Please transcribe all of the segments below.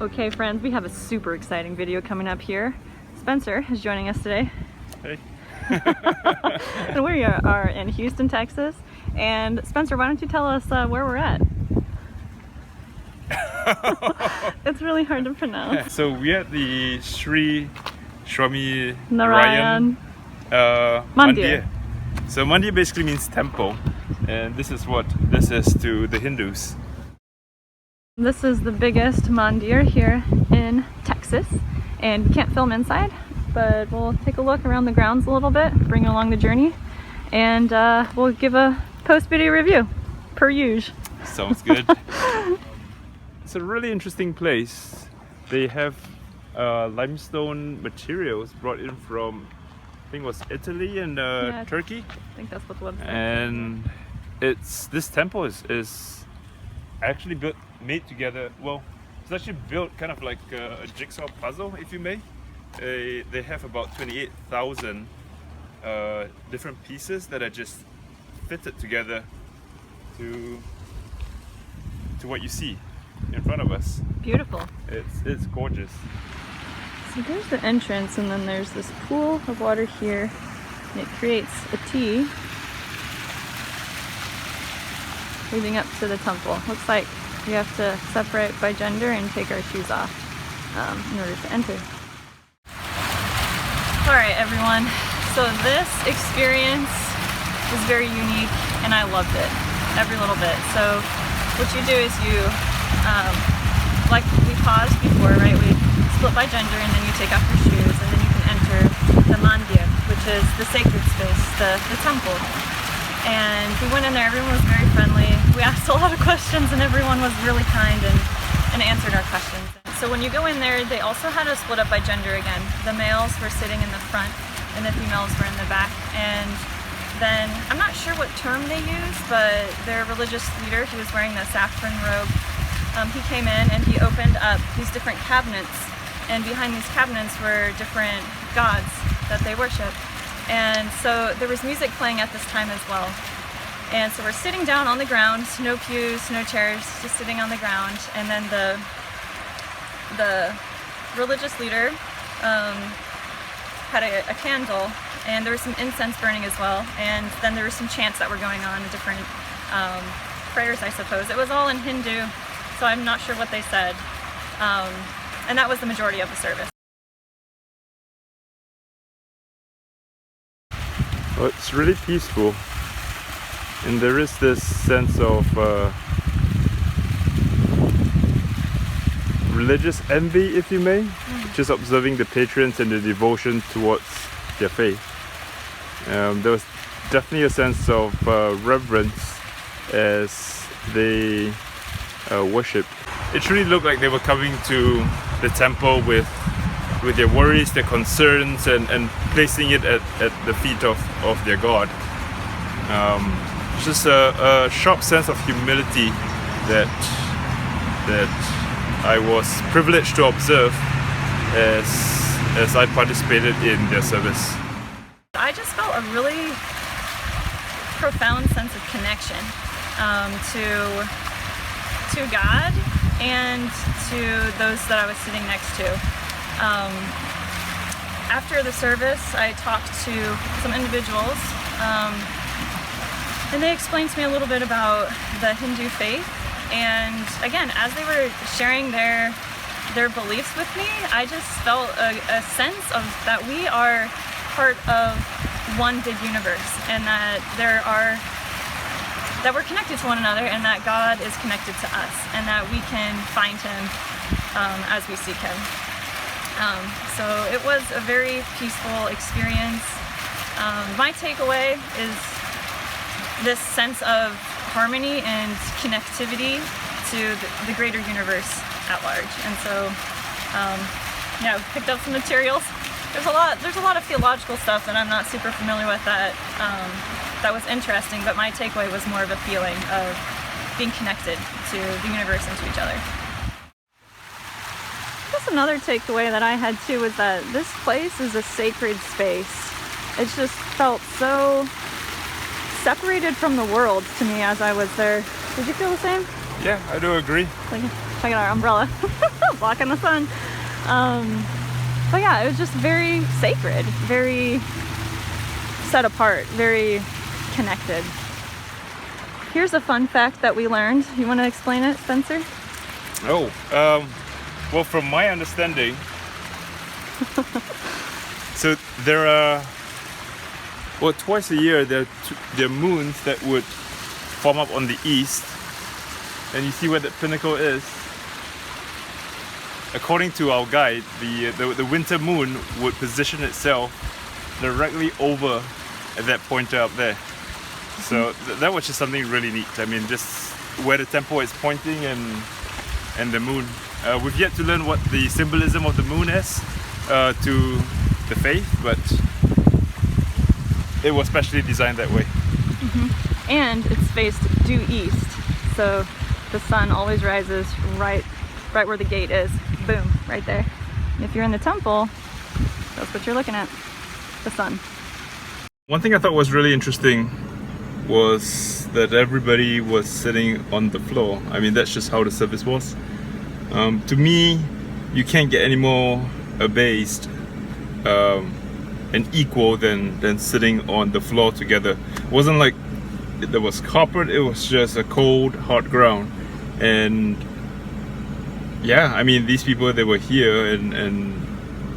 Okay friends, we have a super exciting video coming up here. Spencer is joining us today. Hey. And we are in Houston, Texas. And Spencer, why don't you tell us where we're at? It's really hard to pronounce. So we're at the Shri Narayan Swaminarayan Mandir. So Mandir basically means temple, and this is what this is to the Hindus. This is the biggest mandir here in Texas, and we can't film inside, but we'll take a look around the grounds a little bit, bring you along the journey, and we'll give a post-video review, per usual. Sounds good. It's a really interesting place. They have limestone materials brought in from, I think it was Italy and Turkey. I think that's what the website And this temple is actually made together. Well, it's actually built kind of like a jigsaw puzzle, if you may. They have about 28,000 different pieces that are just fitted together to what you see in front of us. Beautiful. It's gorgeous. So there's the entrance, and then there's this pool of water here, and it creates a T leading up to the temple. Looks like we have to separate by gender and take our shoes off in order to enter. Alright everyone, so this experience was very unique and I loved it, every little bit. So what you do is you, like we paused before, right? We split by gender and then you take off your shoes and then you can enter the mandir, which is the sacred space, the temple. And we went in there, everyone was very friendly. We asked a lot of questions and everyone was really kind and answered our questions. So when you go in there, they also had us split up by gender again. The males were sitting in the front and the females were in the back. And then, I'm not sure what term they used, but their religious leader, he was wearing the saffron robe, he came in and he opened up these different cabinets. And behind these cabinets were different gods that they worship. And so there was music playing at this time as well. And so we're sitting down on the ground, no pews, no chairs, just sitting on the ground. And then the religious leader had a candle, and there was some incense burning as well. And then there were some chants that were going on, different prayers, I suppose. It was all in Hindu, so I'm not sure what they said. And that was the majority of the service. Well, it's really peaceful, and there is this sense of religious envy, if you may, just observing the patrons and the devotion towards their faith. There was definitely a sense of reverence as they worship. It truly looked like they were coming to the temple with their worries, their concerns, and placing it at the feet of their God. Just a sharp sense of humility that I was privileged to observe as I participated in their service. I just felt a really profound sense of connection to God and to those that I was sitting next to. After the service, I talked to some individuals, and they explained to me a little bit about the Hindu faith. And again, as they were sharing their beliefs with me, I just felt a sense of that we are part of one big universe, and that we're connected to one another, and that God is connected to us, and that we can find Him as we seek Him. So it was a very peaceful experience. My takeaway is this sense of harmony and connectivity to the greater universe at large. And so, yeah, we picked up some materials. There's a lot of theological stuff that I'm not super familiar with that was interesting, but my takeaway was more of a feeling of being connected to the universe and to each other. I guess another takeaway that I had too was that this place is a sacred space. It just felt so separated from the world to me as I was there. Did you feel the same? Yeah, I do agree. Like, check out our umbrella, blocking the sun. But yeah, it was just very sacred, very set apart, very connected. Here's a fun fact that we learned. You want to explain it, Spencer? Oh, well, from my understanding, so there are, well, twice a year there are moons that would form up on the east, and you see where the pinnacle is. According to our guide, the winter moon would position itself directly over at that pointer up there. So that was just something really neat. I mean, just where the temple is pointing and the moon. We've yet to learn what the symbolism of the moon is to the faith, but it was specially designed that way. And it's faced due east, so the sun always rises right where the gate is. Boom, right there. And if you're in the temple, that's what you're looking at, the sun. One thing I thought was really interesting was that everybody was sitting on the floor. I mean, that's just how the service was. To me, you can't get any more abased and equal than sitting on the floor together. It wasn't like there was carpet, it was just a cold, hard ground. And yeah, I mean, these people, they were here and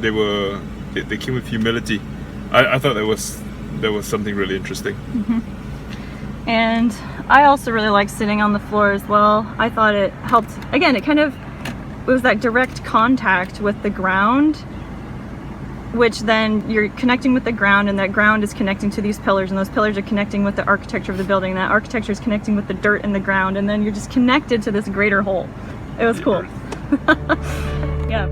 they came with humility. I thought that was something really interesting. And I also really like sitting on the floor as well. I thought it helped, again, it was that direct contact with the ground, which then you're connecting with the ground, and that ground is connecting to these pillars, and those pillars are connecting with the architecture of the building, and that architecture is connecting with the dirt in the ground, and then you're just connected to this greater whole. It was cool. Yeah.